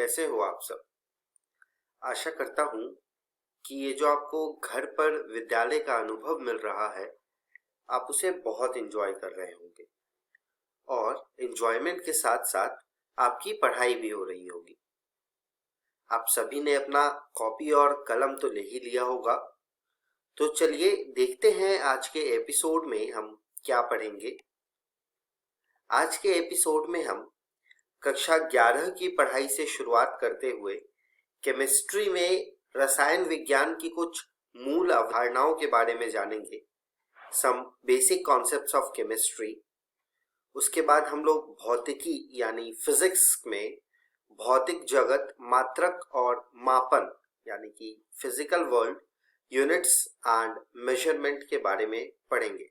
कैसे हो आप सब। आशा करता हूँ कि ये जो आपको घर पर विद्यालय का अनुभव मिल रहा है, आप उसे बहुत एंजॉय कर रहे होंगे और एंजॉयमेंट के साथ साथ आपकी पढ़ाई भी हो रही होगी। आप सभी ने अपना कॉपी और कलम तो ले ही लिया होगा, तो चलिए देखते हैं आज के एपिसोड में हम क्या पढ़ेंगे। आज के एपिसोड में हम कक्षा 11 की पढ़ाई से शुरुआत करते हुए केमिस्ट्री में रसायन विज्ञान की कुछ मूल अवधारणाओं के बारे में जानेंगे, some basic concepts of chemistry. उसके बाद हम लोग भौतिकी यानी फिजिक्स में भौतिक जगत, मात्रक और मापन यानी कि physical world, units and measurement के बारे में पढ़ेंगे।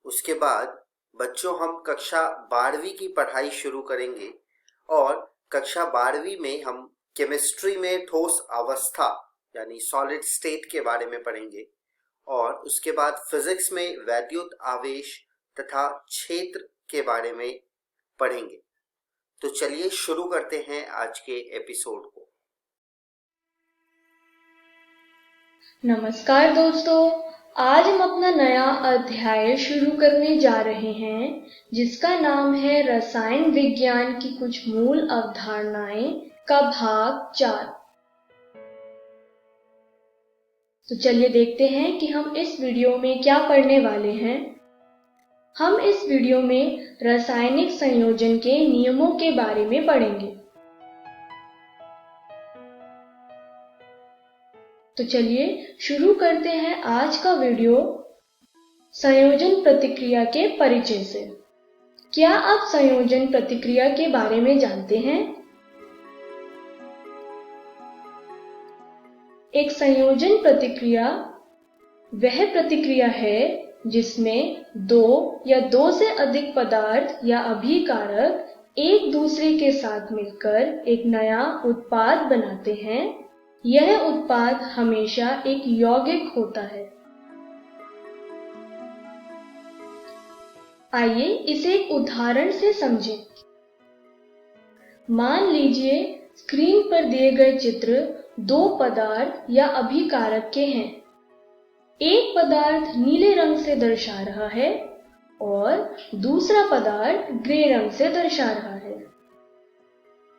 उसके बाद बच्चों हम कक्षा 12वीं की पढ़ाई शुरू करेंगे और कक्षा 12वीं में हम केमिस्ट्री में ठोस अवस्था यानी सॉलिड स्टेट के बारे में पढ़ेंगे और उसके बाद फिजिक्स में वैद्युत आवेश तथा क्षेत्र के बारे में पढ़ेंगे। तो चलिए शुरू करते हैं आज के एपिसोड को। नमस्कार दोस्तों, आज हम अपना नया अध्याय शुरू करने जा रहे हैं जिसका नाम है रसायन विज्ञान की कुछ मूल अवधारणाएं का भाग 4। तो चलिए देखते हैं कि हम इस वीडियो में क्या पढ़ने वाले हैं। हम इस वीडियो में रासायनिक संयोजन के नियमों के बारे में पढ़ेंगे। तो चलिए शुरू करते हैं आज का वीडियो संयोजन प्रतिक्रिया के परिचय से। क्या आप संयोजन प्रतिक्रिया के बारे में जानते हैं? एक संयोजन प्रतिक्रिया वह प्रतिक्रिया है जिसमें दो या दो से अधिक पदार्थ या अभिकारक एक दूसरे के साथ मिलकर एक नया उत्पाद बनाते हैं। यह उत्पाद हमेशा एक यौगिक होता है। आइए इसे एक उदाहरण से समझें। मान लीजिए स्क्रीन पर दिए गए चित्र दो पदार्थ या अभिकारक के हैं। एक पदार्थ नीले रंग से दर्शा रहा है और दूसरा पदार्थ ग्रे रंग से दर्शा रहा है।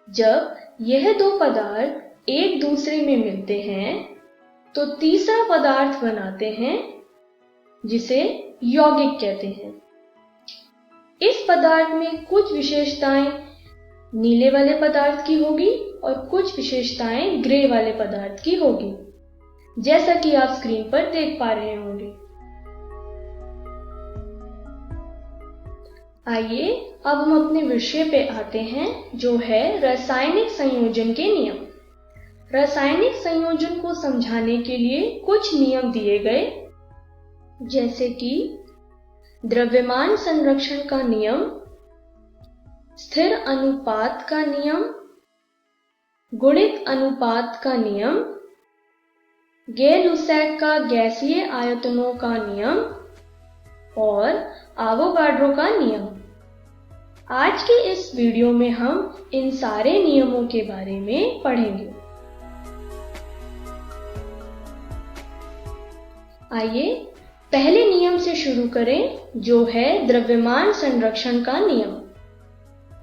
जब यह दो पदार्थ एक दूसरे में मिलते हैं तो तीसरा पदार्थ बनाते हैं जिसे यौगिक कहते हैं। इस पदार्थ में कुछ विशेषताएं नीले वाले पदार्थ की होगी और कुछ विशेषताएं ग्रे वाले पदार्थ की होगी, जैसा कि आप स्क्रीन पर देख पा रहे होंगे। आइए अब हम अपने विषय पे आते हैं जो है रासायनिक संयोजन के नियम। रासायनिक संयोजन को समझाने के लिए कुछ नियम दिए गए, जैसे कि द्रव्यमान संरक्षण का नियम, स्थिर अनुपात का नियम, गुणित अनुपात का नियम, गै-लुसैक का गैसीय आयतनों का नियम और आवोगाड्रो का नियम। आज के इस वीडियो में हम इन सारे नियमों के बारे में पढ़ेंगे। आइए पहले नियम से शुरू करें जो है द्रव्यमान संरक्षण का नियम।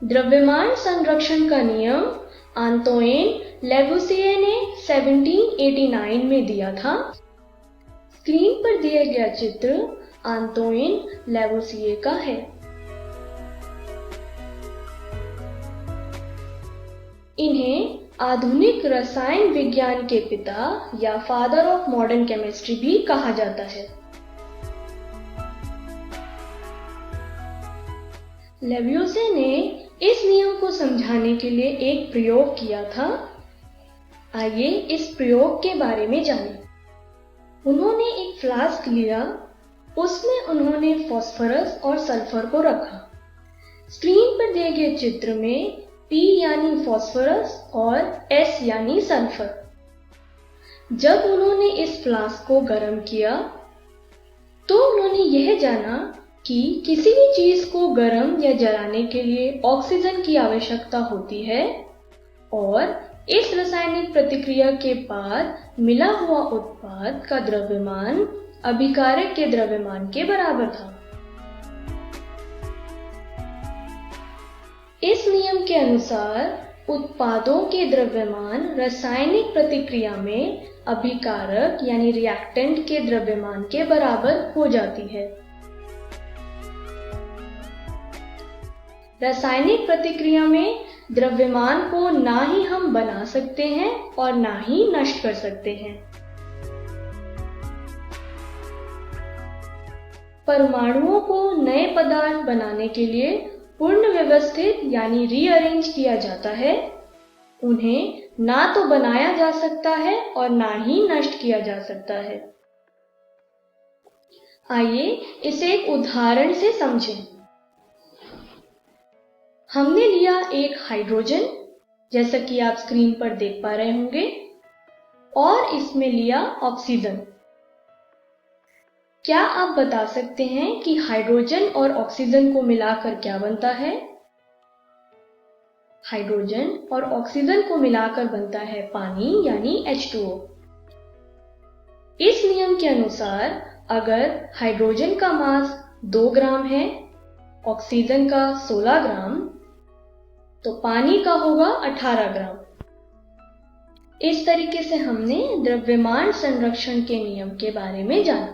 द्रव्यमान संरक्षण का नियम आंतोइन लेवुसिये ने 1789 में दिया था। स्क्रीन पर दिया गया चित्र आंतोइन लेवुसिये का है। इन्हें आधुनिक रसायन विज्ञान के पिता या फादर ऑफ मॉडर्न केमिस्ट्री भी कहा जाता है। लेवुसिये ने इस नियम को समझाने के लिए एक प्रयोग किया था। आइए इस प्रयोग के बारे में जानें। उन्होंने एक फ्लास्क लिया, उसमें उन्होंने फास्फोरस और सल्फर को रखा। स्क्रीन पर दिए गए चित्र में P यानी फास्फोरस और S यानी सल्फर। जब उन्होंने इस फ्लास्क को गर्म किया तो उन्होंने यह जाना कि किसी भी चीज को गर्म या जलाने के लिए ऑक्सीजन की आवश्यकता होती है और इस रासायनिक प्रतिक्रिया के बाद मिला हुआ उत्पाद का द्रव्यमान अभिकारक के द्रव्यमान के बराबर था। इस नियम के अनुसार उत्पादों के द्रव्यमान रासायनिक प्रतिक्रिया में अभिकारक यानी रिएक्टेंट के द्रव्यमान के बराबर हो जाती है। रासायनिक प्रतिक्रिया में द्रव्यमान को ना ही हम बना सकते हैं और ना ही नष्ट कर सकते हैं। परमाणुओं को नए पदार्थ बनाने के लिए पूर्ण व्यवस्थित यानी रीअरेंज किया जाता है। उन्हें ना तो बनाया जा सकता है और ना ही नष्ट किया जा सकता है। आइए इसे एक उदाहरण से समझें। हमने लिया एक हाइड्रोजन, जैसा कि आप स्क्रीन पर देख पा रहे होंगे, और इसमें लिया ऑक्सीजन। क्या आप बता सकते हैं कि हाइड्रोजन और ऑक्सीजन को मिलाकर क्या बनता है? हाइड्रोजन और ऑक्सीजन को मिलाकर बनता है पानी यानी H2O। इस नियम के अनुसार अगर हाइड्रोजन का मास 2 ग्राम है, ऑक्सीजन का 16 ग्राम, तो पानी का होगा 18 ग्राम। इस तरीके से हमने द्रव्यमान संरक्षण के नियम के बारे में जाना।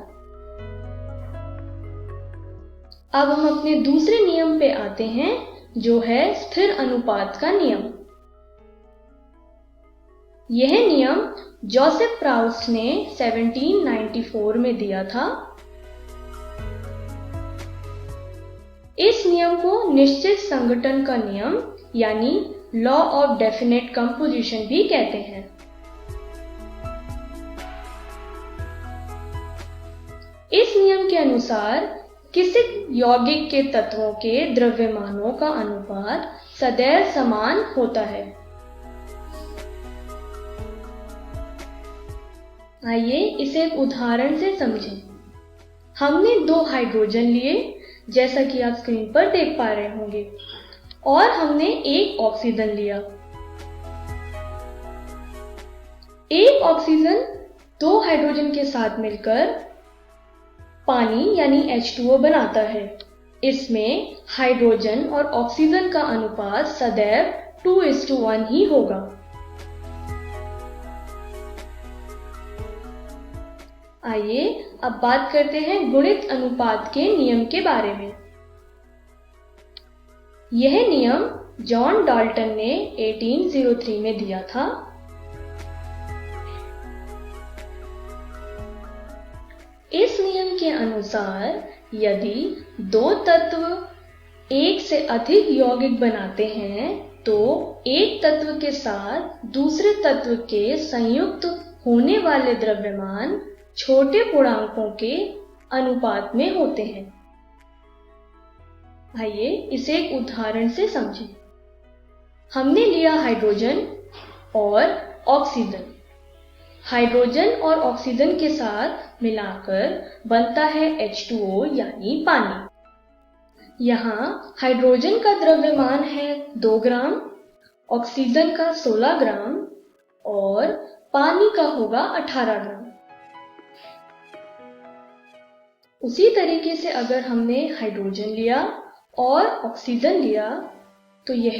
अब हम अपने दूसरे नियम पे आते हैं, जो है स्थिर अनुपात का नियम। यह नियम जोसेफ प्राउस्ट ने 1794 में दिया था। इस नियम को निश्चित संघटन का नियम यानी लॉ ऑफ डेफिनेट कंपोजिशन भी कहते हैं। इस नियम के अनुसार किसी यौगिक के तत्वों के द्रव्यमानों का अनुपात सदैव समान होता है। आइए इसे एक उदाहरण से समझें। हमने 2 हाइड्रोजन लिए, जैसा कि आप स्क्रीन पर देख पा रहे होंगे, और हमने एक ऑक्सीजन लिया। एक ऑक्सीजन 2 हाइड्रोजन के साथ मिलकर पानी यानी H2O बनाता है। इसमें हाइड्रोजन और ऑक्सीजन का अनुपात सदैव 2:1 ही होगा। आइए अब बात करते हैं गुणित अनुपात के नियम के बारे में। यह नियम जॉन डाल्टन ने 1803 में दिया था। इस नियम के अनुसार यदि 2 तत्व एक से अधिक यौगिक बनाते हैं तो एक तत्व के साथ दूसरे तत्व के संयुक्त होने वाले द्रव्यमान छोटे पूर्णांकों के अनुपात में होते हैं। आइए इसे एक उदाहरण से समझें। हमने लिया हाइड्रोजन और ऑक्सीजन। हाइड्रोजन और ऑक्सीजन के साथ मिलाकर बनता है H2O यानी पानी। यहाँ हाइड्रोजन का द्रव्यमान है 2 ग्राम, ऑक्सीजन का 16 ग्राम और पानी का होगा 18 ग्राम। उसी तरीके से अगर हमने हाइड्रोजन लिया और ऑक्सीजन लिया तो यह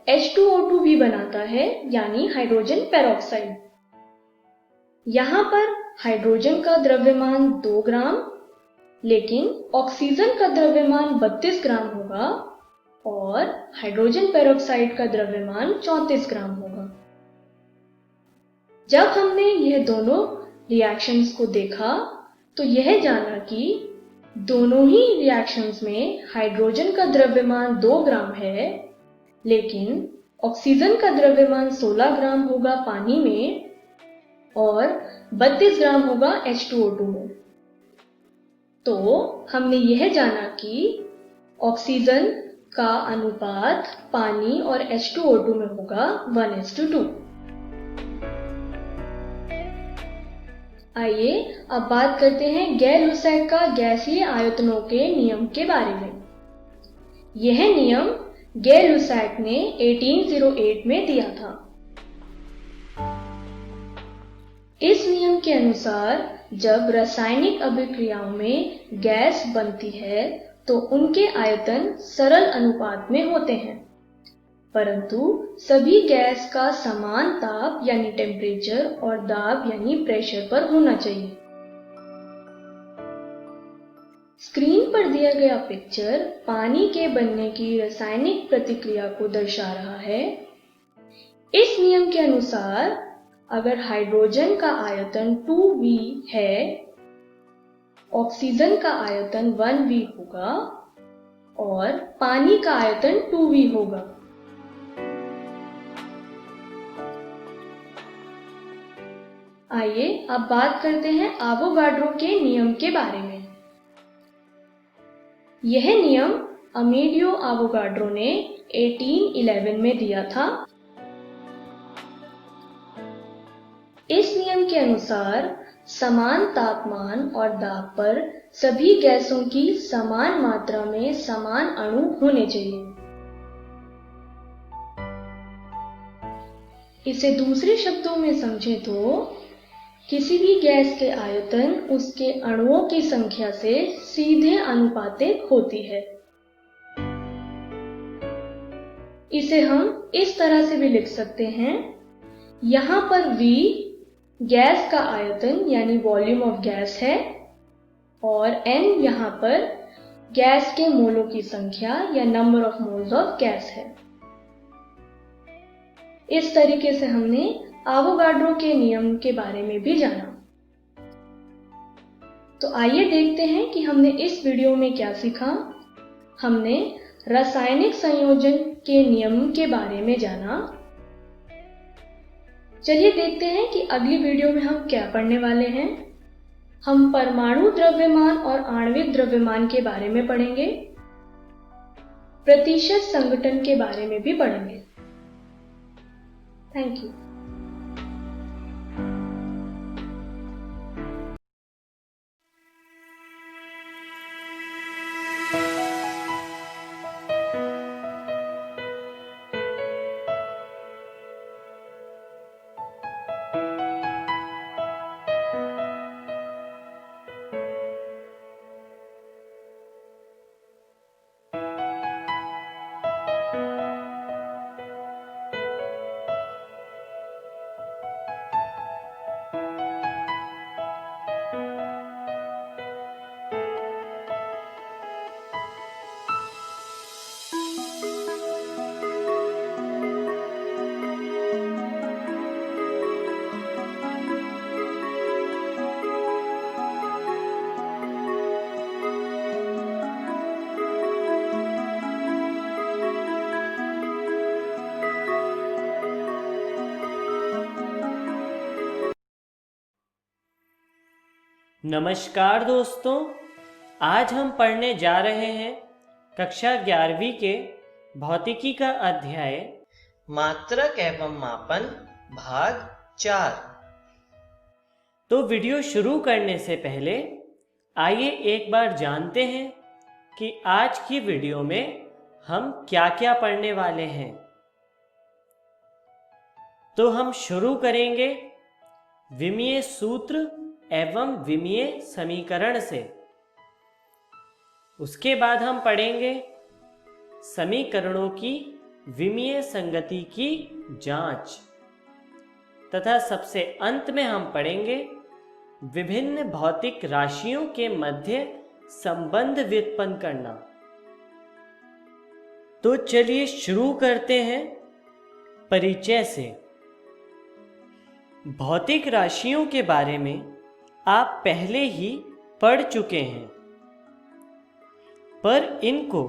H2O2 भी बनाता है यानी हाइड्रोजन पेरोक्साइड। यहाँ पर हाइड्रोजन का द्रव्यमान 2 ग्राम, लेकिन ऑक्सीजन का द्रव्यमान 32 ग्राम होगा और हाइड्रोजन पेरोक्साइड का द्रव्यमान 34 ग्राम होगा। जब हमने यह दोनों रिएक्शंस को देखा तो यह जाना कि दोनों ही रिएक्शंस में हाइड्रोजन का द्रव्यमान 2 ग्राम है, लेकिन ऑक्सीजन का द्रव्यमान 16 ग्राम होगा पानी में और 32 ग्राम होगा H2O2 में। तो हमने यह जाना कि ऑक्सीजन का अनुपात पानी और H2O2 में होगा 1:2। आइए अब बात करते हैं गैर-लुसैक का गैसीय आयतनों के नियम के बारे में। यह नियम गैर-लुसैक ने 1808 में दिया था। इस नियम के अनुसार जब रासायनिक अभिक्रियाओं में गैस बनती है तो उनके आयतन सरल अनुपात में होते हैं, परंतु सभी गैस का समान ताप यानी टेम्परेचर और दाब यानी प्रेशर पर होना चाहिए। स्क्रीन पर दिया गया पिक्चर पानी के बनने की रासायनिक प्रतिक्रिया को दर्शा रहा है। इस नियम के अनुसार अगर हाइड्रोजन का आयतन 2V है, ऑक्सीजन का आयतन 1V होगा और पानी का आयतन 2V होगा। आइए अब बात करते हैं एवोगाड्रो के नियम के बारे में। यह नियम अमेलियो एवोगाड्रो ने 1811 में दिया था। इस नियम के अनुसार समान तापमान और दाब पर सभी गैसों की समान मात्रा में समान अणु होने चाहिए। इसे दूसरे शब्दों में समझें तो किसी भी गैस के आयतन उसके अणुओं की संख्या से सीधे अनुपातिक होती है। इसे हम इस तरह से भी लिख सकते हैं, यहाँ पर V गैस का आयतन यानी वॉल्यूम ऑफ गैस है और N यहाँ पर गैस के मोलों की संख्या या number of moles of gas है। इस तरीके से हमने एवोगाड्रो के नियम के बारे में भी जाना। तो आइए देखते हैं कि हमने इस वीडियो में क्या सीखा। हमने रासायनिक संयोजन के नियम के बारे में जाना। चलिए देखते हैं कि अगली वीडियो में हम क्या पढ़ने वाले हैं। हम परमाणु द्रव्यमान और आणविक द्रव्यमान के बारे में पढ़ेंगे। प्रतिशत संघटन के बारे में भी पढ़ेंगे। Thank you. नमस्कार दोस्तों, आज हम पढ़ने जा रहे हैं कक्षा 11वीं के भौतिकी का अध्याय मात्रक एवं मापन भाग 4। तो वीडियो शुरू करने से पहले आइए एक बार जानते हैं कि आज की वीडियो में हम क्या क्या पढ़ने वाले हैं। तो हम शुरू करेंगे विमीय सूत्र एवं विमीय समीकरण से। उसके बाद हम पढ़ेंगे समीकरणों की विमीय संगति की जांच तथा सबसे अंत में हम पढ़ेंगे विभिन्न भौतिक राशियों के मध्य संबंध व्युत्पन्न करना। तो चलिए शुरू करते हैं परिचय से। भौतिक राशियों के बारे में आप पहले ही पढ़ चुके हैं, पर इनको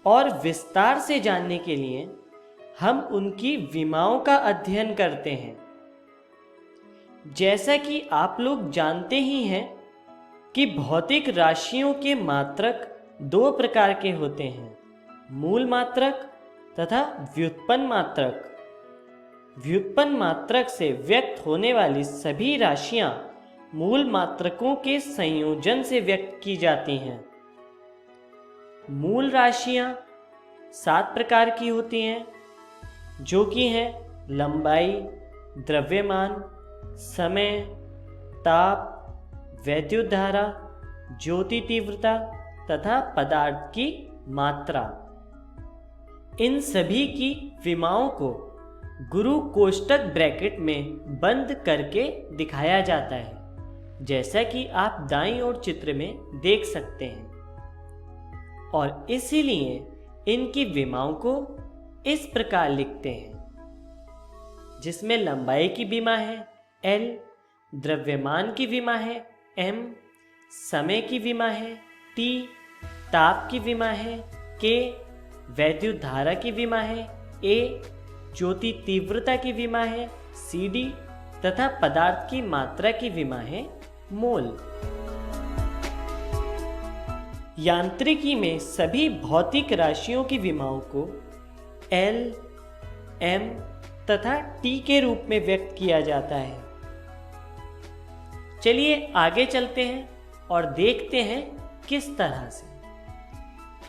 और विस्तार से जानने के लिए हम उनकी विमाओं का अध्ययन करते हैं। जैसा कि आप लोग जानते ही हैं कि भौतिक राशियों के मात्रक दो प्रकार के होते हैं, मूल मात्रक तथा व्युत्पन्न मात्रक। व्युत्पन्न मात्रक से व्यक्त होने वाली सभी राशियां मूल मात्रकों के संयोजन से व्यक्त की जाती हैं। मूल राशियां 7 प्रकार की होती हैं, जो कि हैं लंबाई, द्रव्यमान, समय, ताप, वैद्युत धारा, ज्योति तीव्रता तथा पदार्थ की मात्रा। इन सभी की विमाओं को गुरु कोष्ठक ब्रैकेट में बंद करके दिखाया जाता है, जैसा कि आप दाईं ओर चित्र में देख सकते हैं। और इसीलिए इनकी विमाओं को इस प्रकार लिखते हैं, जिसमें लंबाई की विमा है L, द्रव्यमान की विमा है M, समय की विमा है T, ताप की विमा है K, वैद्युत धारा की विमा है A, ज्योति तीव्रता की विमा है CD तथा पदार्थ की मात्रा की विमा है मोल। यांत्रिकी में सभी भौतिक राशियों की विमाओं को L, M तथा T के रूप में व्यक्त किया जाता है। चलिए आगे चलते हैं और देखते हैं किस तरह से।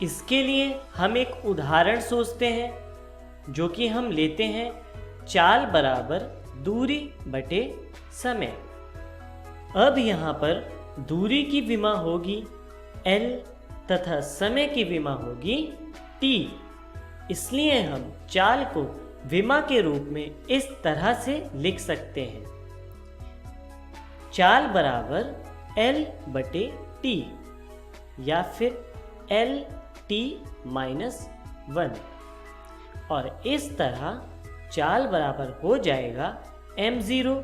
इसके लिए हम एक उदाहरण सोचते हैं, जो कि हम लेते हैं चाल बराबर दूरी बटे समय। अब यहाँ पर दूरी की विमा होगी L तथा समय की विमा होगी T। इसलिए हम चाल को विमा के रूप में इस तरह से लिख सकते हैं, चाल बराबर L बटे T या फिर L T माइनस 1। और इस तरह चाल बराबर हो जाएगा m0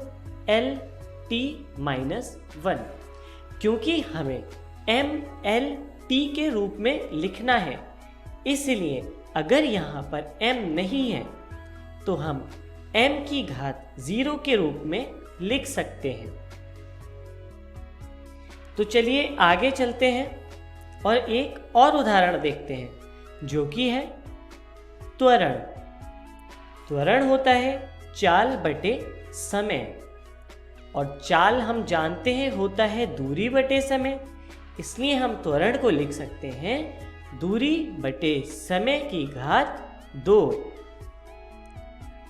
L T माइनस 1, क्योंकि हमें m L T के रूप में लिखना है। इसलिए अगर यहाँ पर m नहीं है तो हम m की घात 0 के रूप में लिख सकते हैं। तो चलिए आगे चलते हैं और एक और उदाहरण देखते हैं, जो कि है त्वरण। त्वरण होता है चाल बटे समय, और चाल हम जानते हैं होता है दूरी बटे समय। इसलिए हम त्वरण को लिख सकते हैं दूरी बटे समय की घात 2।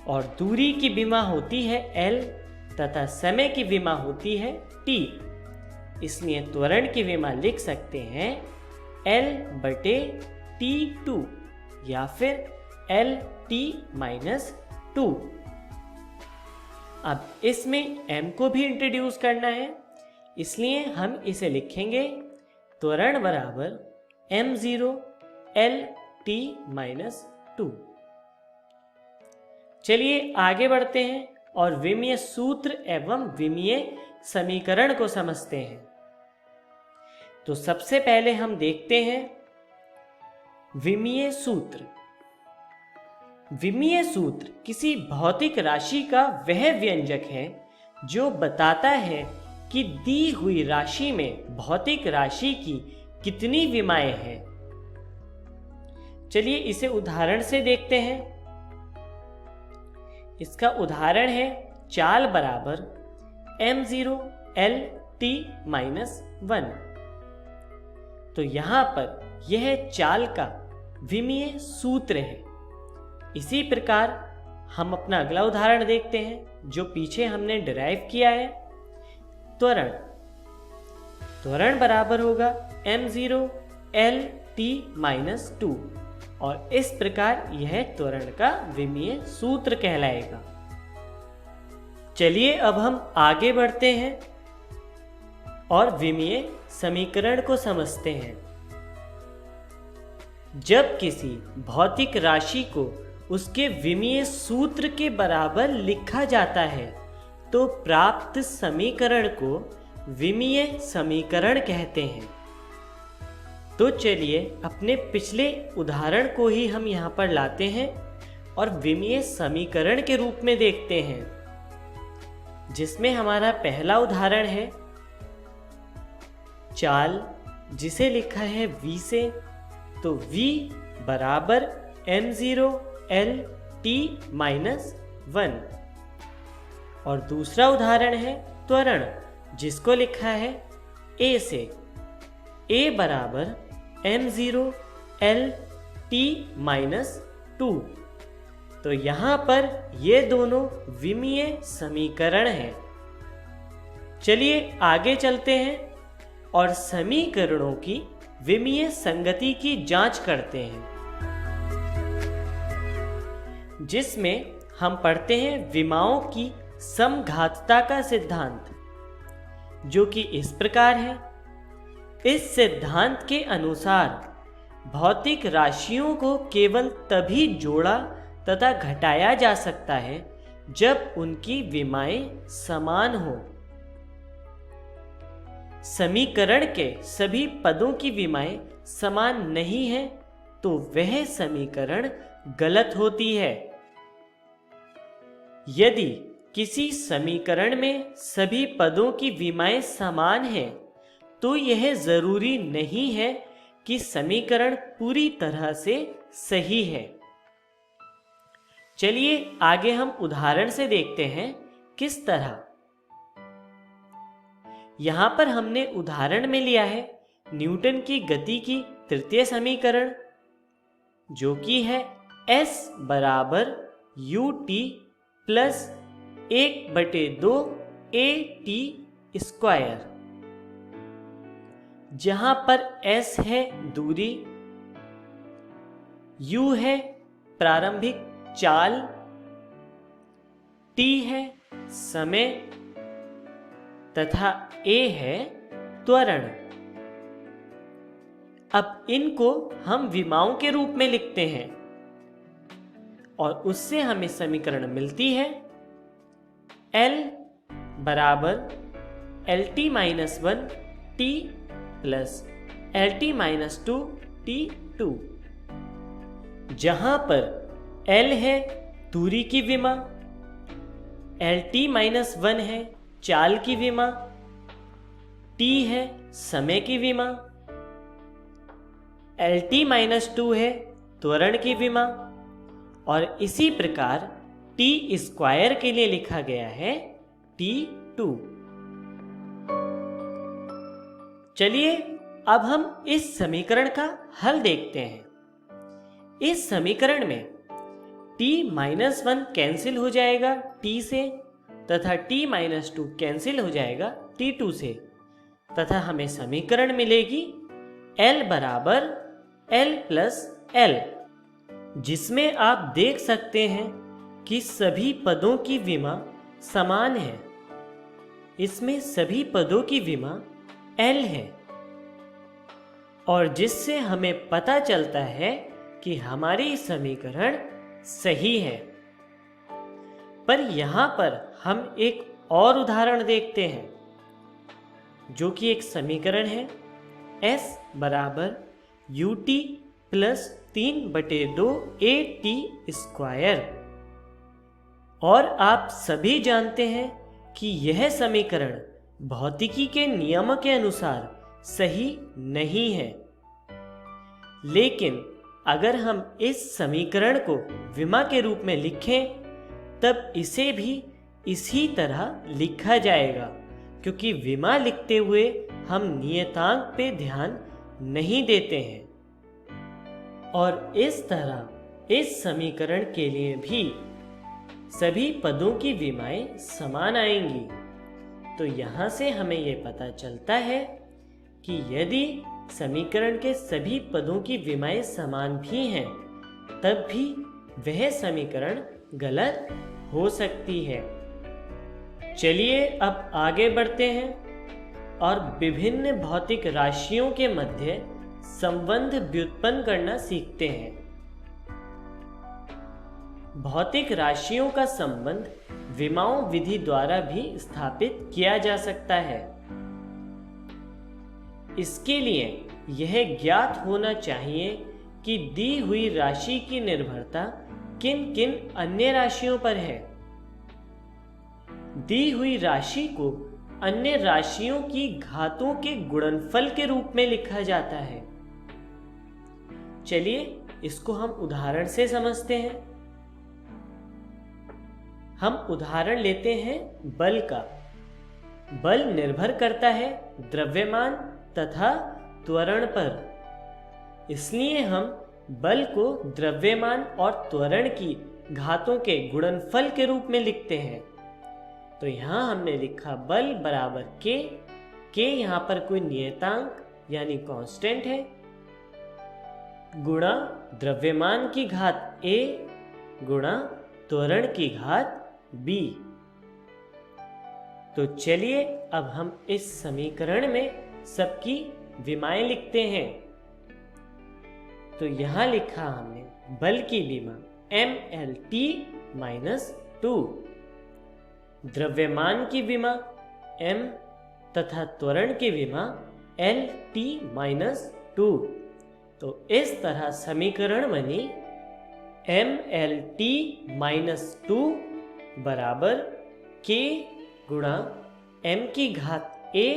और दूरी की विमा होती है L तथा समय की विमा होती है T। इसलिए त्वरण की विमा लिख सकते हैं L बटे T2 या फिर L T माइनस 2। अब इसमें m को भी इंट्रोड्यूस करना है, इसलिए हम इसे लिखेंगे त्वरण बराबर m0 L T माइनस 2। चलिए आगे बढ़ते हैं और विमीय सूत्र एवं विमीय समीकरण को समझते हैं। तो सबसे पहले हम देखते हैं विमीय सूत्र। विमीय सूत्र किसी भौतिक राशि का वह व्यंजक है जो बताता है कि दी हुई राशि में भौतिक राशि की कितनी विमाएं हैं। चलिए इसे उदाहरण से देखते हैं। इसका उदाहरण है चाल बराबर m0 L T माइनस 1। तो यहां पर यह चाल का विमीय सूत्र है। इसी प्रकार हम अपना अगला उदाहरण देखते हैं, जो पीछे हमने डिराइव किया है। त्वरण। त्वरण बराबर होगा m0 L T माइनस 2, और इस प्रकार यह त्वरण का विमीय सूत्र कहलाएगा। चलिए अब हम आगे बढ़ते हैं और विमीय समीकरण को समझते हैं। जब किसी भौतिक राशि को उसके विमीय सूत्र के बराबर लिखा जाता है तो प्राप्त समीकरण को विमीय समीकरण कहते हैं। तो चलिए अपने पिछले उदाहरण को ही हम यहाँ पर लाते हैं और विमीय समीकरण के रूप में देखते हैं, जिसमें हमारा पहला उदाहरण है चाल, जिसे लिखा है v से। तो v बराबर m0 L T माइनस 1। और दूसरा उदाहरण है त्वरण, जिसको लिखा है a से। a बराबर m0 L T माइनस 2। तो यहाँ पर ये दोनों विमीय समीकरण हैं। चलिए आगे चलते हैं और समीकरणों की विमीय संगति की जांच करते हैं, जिसमें हम पढ़ते हैं विमाओं की समघातता का सिद्धांत, जो कि इस प्रकार है। इस सिद्धांत के अनुसार भौतिक राशियों को केवल तभी जोड़ा तथा घटाया जा सकता है जब उनकी विमाएं समान हो। समीकरण के सभी पदों की विमाएं समान नहीं है तो वह समीकरण गलत होती है। यदि किसी समीकरण में सभी पदों की विमाएं समान हैं, तो यह जरूरी नहीं है कि समीकरण पूरी तरह से सही है। चलिए आगे हम उदाहरण से देखते हैं किस तरह। यहां पर हमने उदाहरण में लिया है न्यूटन की गति की तृतीय समीकरण, जो कि है S बराबर ut प्लस 1/2 at स्क्वायर, जहां पर S है दूरी, U है प्रारंभिक चाल, T है समय तथा A है त्वरण। अब इनको हम विमाओं के रूप में लिखते हैं और उससे हमें समीकरण मिलती है L बराबर LT-1 T plus LT-2 T2, जहां पर L है दूरी की विमा, LT-1 है चाल की विमा, T है समय की विमा, LT-2 है त्वरण की विमा, और इसी प्रकार T स्क्वायर के लिए लिखा गया है T2। चलिए अब हम इस समीकरण का हल देखते हैं। इस समीकरण में T-1 कैंसिल हो जाएगा T से तथा T-2 कैंसिल हो जाएगा T2 से, तथा हमें समीकरण मिलेगी L बराबर L प्लस L, जिसमें आप देख सकते हैं कि सभी पदों की विमा समान है। इसमें सभी पदों की विमा L है, और जिससे हमें पता चलता है कि हमारी समीकरण सही है। पर यहां पर हम एक और उदाहरण देखते हैं, जो कि एक समीकरण है S बराबर ut प्लस 3/2 at स्क्वायर, और आप सभी जानते हैं कि यह समीकरण भौतिकी के नियम के अनुसार सही नहीं है। लेकिन अगर हम इस समीकरण को विमा के रूप में लिखें, तब इसे भी इसी तरह लिखा जाएगा, क्योंकि विमा लिखते हुए हम नियतांक पे ध्यान नहीं देते हैं। और इस तरह इस समीकरण के लिए भी सभी पदों की विमाएं समान आएंगी। तो यहाँ से हमें यह पता चलता है कि यदि समीकरण के सभी पदों की विमाएं समान भी हैं, तब भी वह समीकरण गलत हो सकती है। चलिए अब आगे बढ़ते हैं और विभिन्न भौतिक राशियों के मध्य संबंध व्युत्पन्न करना सीखते हैं। भौतिक राशियों का संबंध विमाओं विधि द्वारा भी स्थापित किया जा सकता है। इसके लिए यह ज्ञात होना चाहिए कि दी हुई राशि की निर्भरता किन किन अन्य राशियों पर है। दी हुई राशि को अन्य राशियों की घातों के गुणनफल के रूप में लिखा जाता है। चलिए इसको हम उदाहरण से समझते हैं। हम उदाहरण लेते हैं बल का। बल निर्भर करता है द्रव्यमान तथा त्वरण पर। इसलिए हम बल को द्रव्यमान और त्वरण की घातों के गुणनफल के रूप में लिखते हैं। तो यहाँ हमने लिखा बल बराबर के यहाँ पर कोई नियतांक यानी कांस्टेंट है, गुणा द्रव्यमान की घात a गुणा त्वरण की घात b। तो चलिए अब हम इस समीकरण में सबकी विमाएं लिखते हैं। तो यहां लिखा हमने बल की विमा mLT - 2, द्रव्यमान की विमा m तथा त्वरण की विमा LT - 2। तो इस तरह समीकरण बनी mLT - 2 बराबर k गुणा m की घात a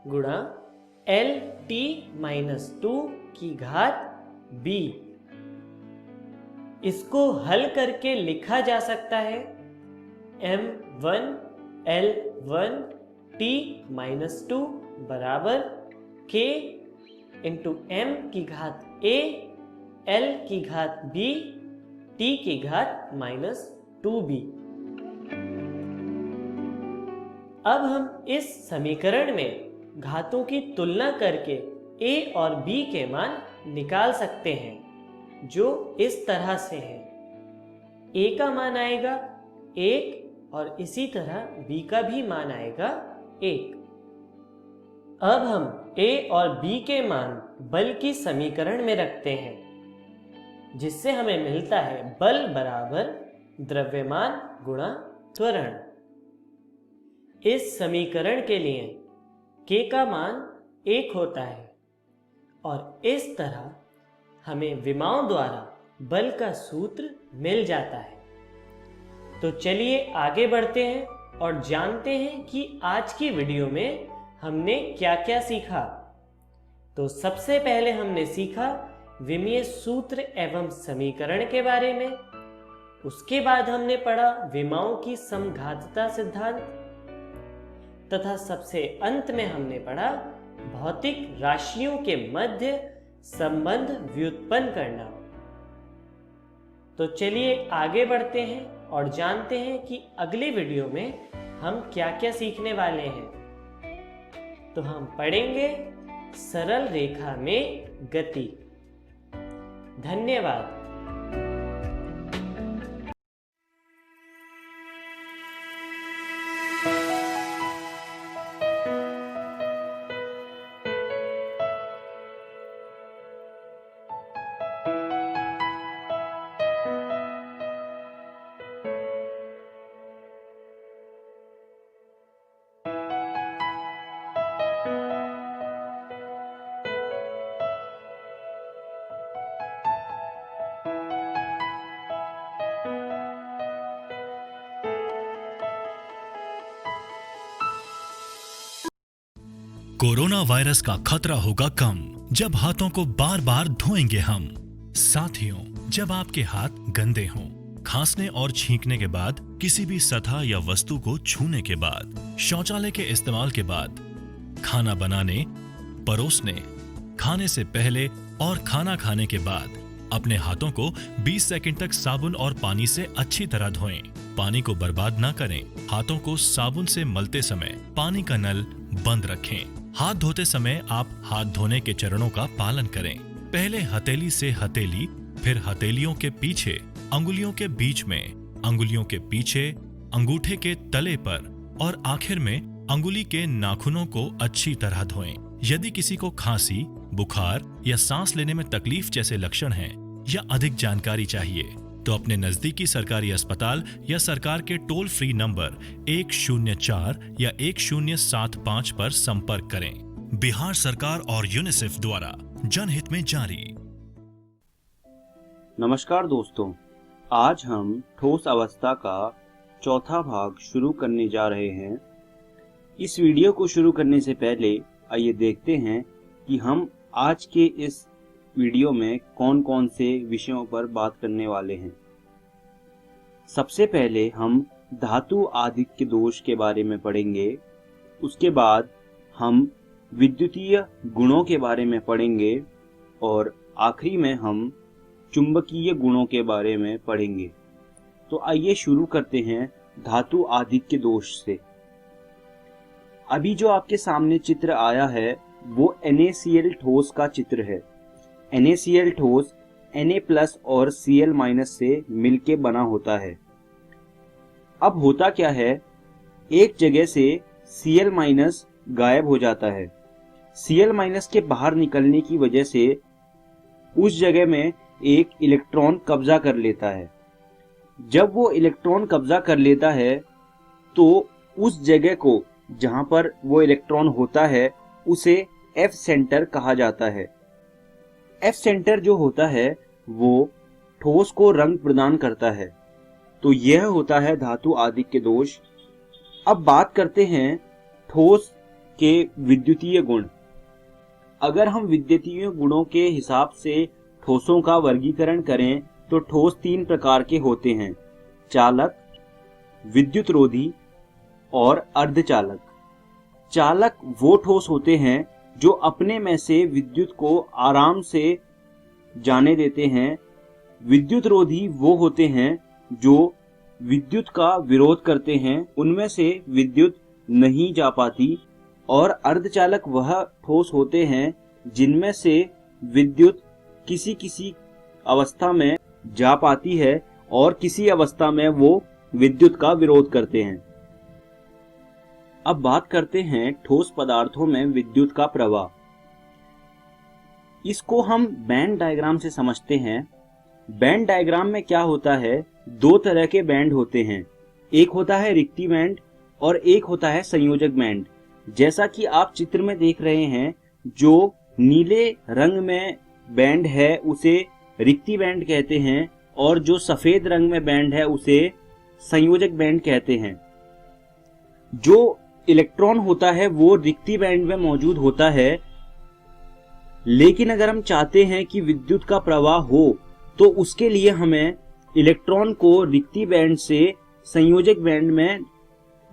गुणा LT - 2 की घात b। इसको हल करके लिखा जा सकता है m1 L1 T - 2 बराबर k इंटू m की घात a L की घात b t की घात -2b। अब हम इस समीकरण में घातों की तुलना करके a और b के मान निकाल सकते हैं, जो इस तरह से है। a का मान आएगा 1 और इसी तरह b का भी मान आएगा 1। अब हम a और b के मान बल की समीकरण में रखते हैं, जिससे हमें मिलता है बल बराबर द्रव्यमान गुणा त्वरण। इस समीकरण के लिए k का मान 1 होता है और इस तरह हमें विमाओं द्वारा बल का सूत्र मिल जाता है। तो चलिए आगे बढ़ते हैं और जानते हैं कि आज की वीडियो में हमने क्या क्या सीखा। तो सबसे पहले हमने सीखा विमीय सूत्र एवं समीकरण के बारे में। उसके बाद हमने पढ़ा विमाओं की समघातता सिद्धांत तथा सबसे अंत में हमने पढ़ा भौतिक राशियों के मध्य संबंध व्युत्पन्न करना। तो चलिए आगे बढ़ते हैं और जानते हैं कि अगले वीडियो में हम क्या क्या सीखने वाले हैं। तो हम पढ़ेंगे सरल रेखा में गति। धन्यवाद। कोरोना वायरस का खतरा होगा कम जब हाथों को बार बार धोएंगे हम। साथियों, जब आपके हाथ गंदे हों, खांसने और छींकने के बाद, किसी भी सतह या वस्तु को छूने के बाद, शौचालय के इस्तेमाल के बाद, खाना बनाने, परोसने, खाने से पहले और खाना खाने के बाद अपने हाथों को 20 सेकंड तक साबुन और पानी से अच्छी तरह धोएं। पानी को बर्बाद ना करें। हाथों को साबुन से मलते समय पानी का नल बंद रखें। हाथ धोते समय आप हाथ धोने के चरणों का पालन करें। पहले हथेली से हथेली, फिर हथेलियों के पीछे, अंगुलियों के बीच में, अंगुलियों के पीछे, अंगूठे के तले पर और आखिर में अंगुली के नाखूनों को अच्छी तरह धोएं। यदि किसी को खांसी, बुखार या सांस लेने में तकलीफ जैसे लक्षण हैं या अधिक जानकारी चाहिए तो अपने नजदीकी सरकारी अस्पताल या सरकार के टोल फ्री नंबर 104 या 1075 पर संपर्क करें। बिहार सरकार और यूनिसेफ द्वारा जनहित में जारी। नमस्कार दोस्तों, आज हम ठोस अवस्था का चौथा भाग शुरू करने जा रहे हैं। इस वीडियो को शुरू करने से पहले आइए देखते हैं कि हम आज के इस वीडियो में कौन कौन से विषयों पर बात करने वाले हैं। सबसे पहले हम धातु आधिक्य दोष के बारे में पढ़ेंगे। उसके बाद हम विद्युतीय गुणों के बारे में पढ़ेंगे और आखिरी में हम चुंबकीय गुणों के बारे में पढ़ेंगे। तो आइए शुरू करते हैं धातु आधिक्य दोष से। अभी जो आपके सामने चित्र आया है वो NaCl ठोस का चित्र है। NaCl ठोस Na+ और Cl- से मिलके बना होता है। अब होता क्या है, एक जगह से Cl- गायब हो जाता है। Cl- के बाहर निकलने की वजह से उस जगह में एक इलेक्ट्रॉन कब्जा कर लेता है। जब वो इलेक्ट्रॉन कब्जा कर लेता है तो उस जगह को जहां पर वो इलेक्ट्रॉन होता है उसे F सेंटर कहा जाता है। F सेंटर जो होता है वो ठोस को रंग प्रदान करता है। तो यह होता है धातु आधिक्य दोष। अब बात करते हैं ठोस के विद्युतीय गुण। अगर हम विद्युतीय गुणों के हिसाब से ठोसों का वर्गीकरण करें तो ठोस 3 प्रकार के होते हैं: चालक, विद्युतरोधी और अर्धचालक। चालक वो ठोस होते हैं जो अपने में से विद्युत को आराम से जाने देते हैं। विद्युतरोधी वो होते हैं जो विद्युत का विरोध करते हैं, उनमें से विद्युत नहीं जा पाती। और अर्धचालक वह ठोस होते हैं जिनमें से विद्युत किसी किसी अवस्था में जा पाती है और किसी अवस्था में वो विद्युत का विरोध करते हैं। अब बात करते हैं ठोस पदार्थों में विद्युत का प्रवाह। इसको हम बैंड डायग्राम से समझते हैं। बैंड डायग्राम में क्या होता है, 2 तरह के बैंड होते हैं। एक होता है रिक्ति बैंड और एक होता है संयोजक बैंड। जैसा कि आप चित्र में देख रहे हैं, जो नीले रंग में बैंड है उसे रिक्ति बैंड कहते हैं और जो सफेद रंग में बैंड है उसे संयोजक बैंड कहते हैं। जो इलेक्ट्रॉन होता है वो रिक्ति बैंड में मौजूद होता है, लेकिन अगर हम चाहते हैं कि विद्युत का प्रवाह हो तो उसके लिए हमें इलेक्ट्रॉन को रिक्ति बैंड से संयोजक बैंड में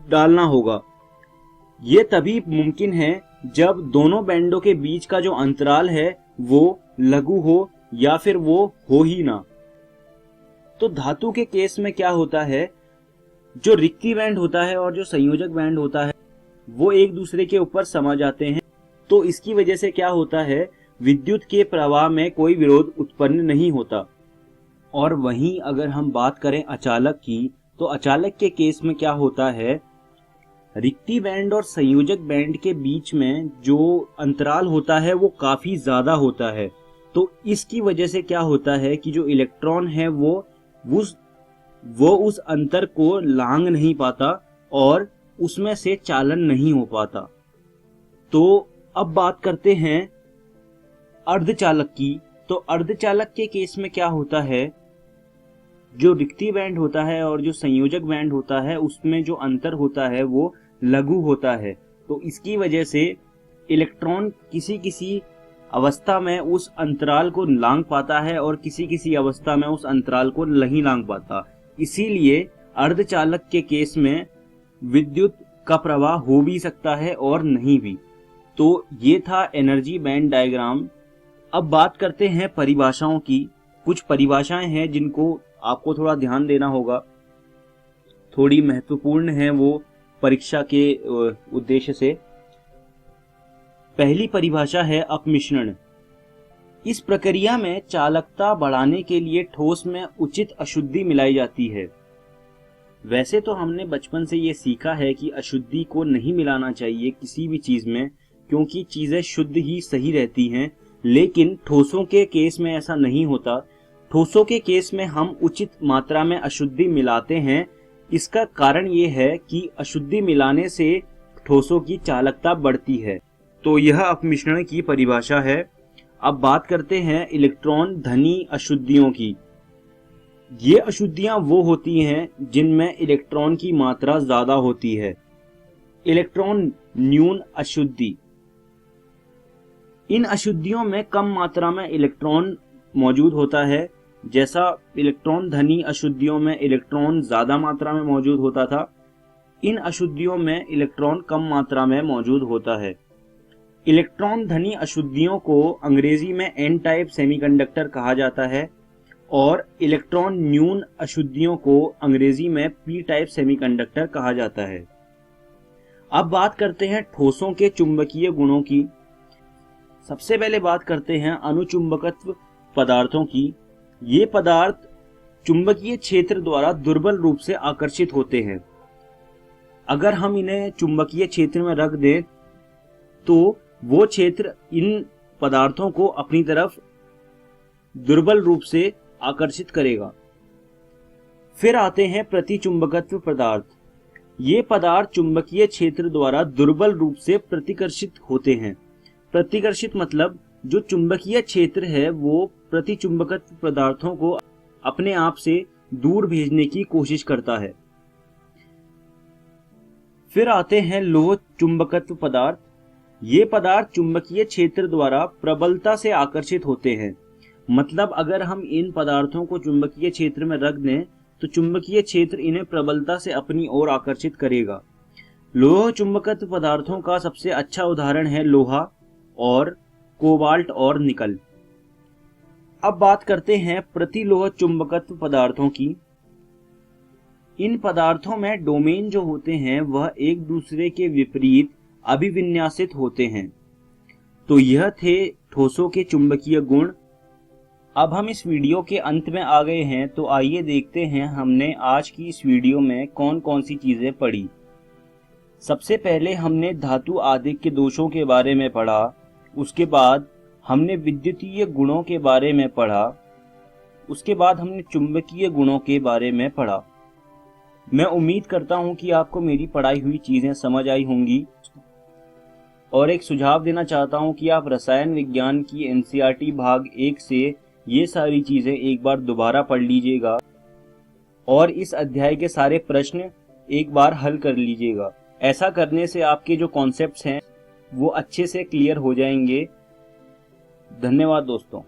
डालना होगा। यह तभी मुमकिन है जब दोनों बैंडों के बीच का जो अंतराल है वो लघु हो या फिर वो हो ही ना। तो धातु के केस में क्या होता है, जो रिक्ति बैंड होता है और जो संयोजक बैंड होता है वो एक दूसरे के ऊपर समा जाते हैं। तो इसकी वजह से क्या होता है, विद्युत के प्रवाह में कोई विरोध उत्पन्न नहीं होता। और वहीं अगर हम बात करें अचालक की, तो अचालक के केस में क्या होता है, रिक्ति बैंड और संयोजक बैंड के बीच में जो अंतराल होता है वो काफी ज्यादा होता है। तो इसकी वजह से क्या होता है कि जो इलेक्ट्रॉन है वो उस अंतर को लांघ नहीं पाता और उसमें से चालन नहीं हो पाता। तो अब बात करते हैं अर्धचालक की। तो अर्धचालक के केस में क्या होता है, जो रिक्ति बैंड होता है और जो संयोजक बैंड होता है उसमें जो अंतर होता है वो लघु होता है। तो इसकी वजह से इलेक्ट्रॉन किसी किसी अवस्था में उस अंतराल को लांघ पाता है और किसी किसी अवस्था में उस अंतराल को नहीं लांघ पाता। इसीलिए अर्धचालक के केस में विद्युत का प्रवाह हो भी सकता है और नहीं भी। तो ये था एनर्जी बैंड डायग्राम। अब बात करते हैं परिभाषाओं की। कुछ परिभाषाएं हैं जिनको आपको थोड़ा ध्यान देना होगा, थोड़ी महत्वपूर्ण है वो परीक्षा के उद्देश्य से। पहली परिभाषा है अपमिश्रण। इस प्रक्रिया में चालकता बढ़ाने के लिए ठोस में उचित अशुद्धि मिलाई जाती है। वैसे तो हमने बचपन से ये सीखा है कि अशुद्धि को नहीं मिलाना चाहिए किसी भी चीज में, क्योंकि चीजें शुद्ध ही सही रहती हैं। लेकिन ठोसों के केस में ऐसा नहीं होता। ठोसों के केस में हम उचित मात्रा में अशुद्धि मिलाते हैं। इसका कारण ये है कि अशुद्धि मिलाने से ठोसों की चालकता बढ़ती है। तो यह अपमिश्रण की परिभाषा है। अब बात करते हैं इलेक्ट्रॉन धनी अशुद्धियों की। ये अशुद्धियां वो होती हैं जिनमें इलेक्ट्रॉन की मात्रा ज्यादा होती है। इलेक्ट्रॉन न्यून अशुद्धि, इन अशुद्धियों में कम मात्रा में इलेक्ट्रॉन मौजूद होता है। जैसा इलेक्ट्रॉन धनी अशुद्धियों में इलेक्ट्रॉन ज्यादा मात्रा में मौजूद होता था, इन अशुद्धियों में इलेक्ट्रॉन कम मात्रा में मौजूद होता है। इलेक्ट्रॉन धनी अशुद्धियों को अंग्रेजी में एन टाइप सेमीकंडक्टर कहा जाता है और इलेक्ट्रॉन न्यून अशुद्धियों को अंग्रेजी में पी टाइप सेमीकंडक्टर कहा जाता है। अब बात करते हैं ठोसों के चुंबकीय गुणों की। सबसे पहले बात करते हैं अनुचुंबकत्व पदार्थों की। ये पदार्थ चुंबकीय क्षेत्र द्वारा दुर्बल रूप से आकर्षित होते हैं। अगर हम इन्हें चुंबकीय क्षेत्र में रख दें तो वो क्षेत्र इन पदार्थों को अपनी तरफ दुर्बल रूप से आकर्षित करेगा। फिर आते हैं प्रतिचुंबकत्व पदार्थ। ये पदार्थ चुंबकीय क्षेत्र द्वारा दुर्बल रूप से प्रतिकर्षित होते हैं। प्रतिकर्षित मतलब जो चुंबकीय क्षेत्र है वो प्रतिचुंबकत्व पदार्थों को अपने आप से दूर भेजने की कोशिश करता है। फिर आते हैं लोह चुंबकत्व पदार्थ। ये पदार्थ चुंबकीय क्षेत्र द्वारा प्रबलता से आकर्षित होते हैं। मतलब अगर हम इन पदार्थों को चुंबकीय क्षेत्र में रख दें तो चुंबकीय क्षेत्र इन्हें प्रबलता से अपनी ओर आकर्षित करेगा। लोह चुंबकत्व पदार्थों का सबसे अच्छा उदाहरण है लोहा और कोबाल्ट और निकल। अब बात करते हैं प्रतिलोह चुंबकत्व पदार्थों की। इन पदार्थों में डोमेन जो होते हैं वह एक दूसरे के विपरीत अभिविन्यासित होते हैं। तो यह थे ठोसों के चुंबकीय गुण। अब हम इस वीडियो के अंत में आ गए हैं, तो आइए देखते हैं हमने आज की इस वीडियो में कौन कौन सी चीजें पढ़ी। सबसे पहले हमने धातु आदिक के दोषों के बारे में पढ़ा। उसके बाद हमने विद्युतीय गुणों के बारे में पढ़ा। उसके बाद हमने चुंबकीय गुणों के बारे में पढ़ा। मैं उम्मीद करता हूं कि आपको मेरी पढ़ाई हुई चीजें समझ आई होंगी। और एक सुझाव देना चाहता हूं कि आप रसायन विज्ञान की एनसीईआरटी भाग 1 से ये सारी चीजें एक बार दोबारा पढ़ लीजिएगा और इस अध्याय के सारे प्रश्न एक बार हल कर लीजिएगा। ऐसा करने से आपके जो कॉन्सेप्ट्स हैं वो अच्छे से क्लियर हो जाएंगे। धन्यवाद दोस्तों।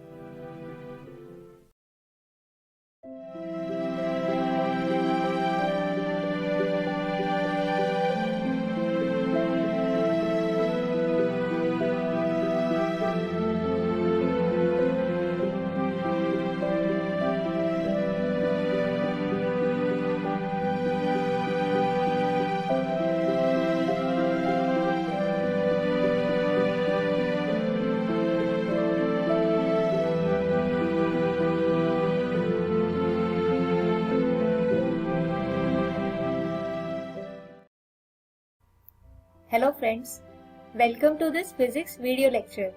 Hello friends, welcome to this physics video lecture.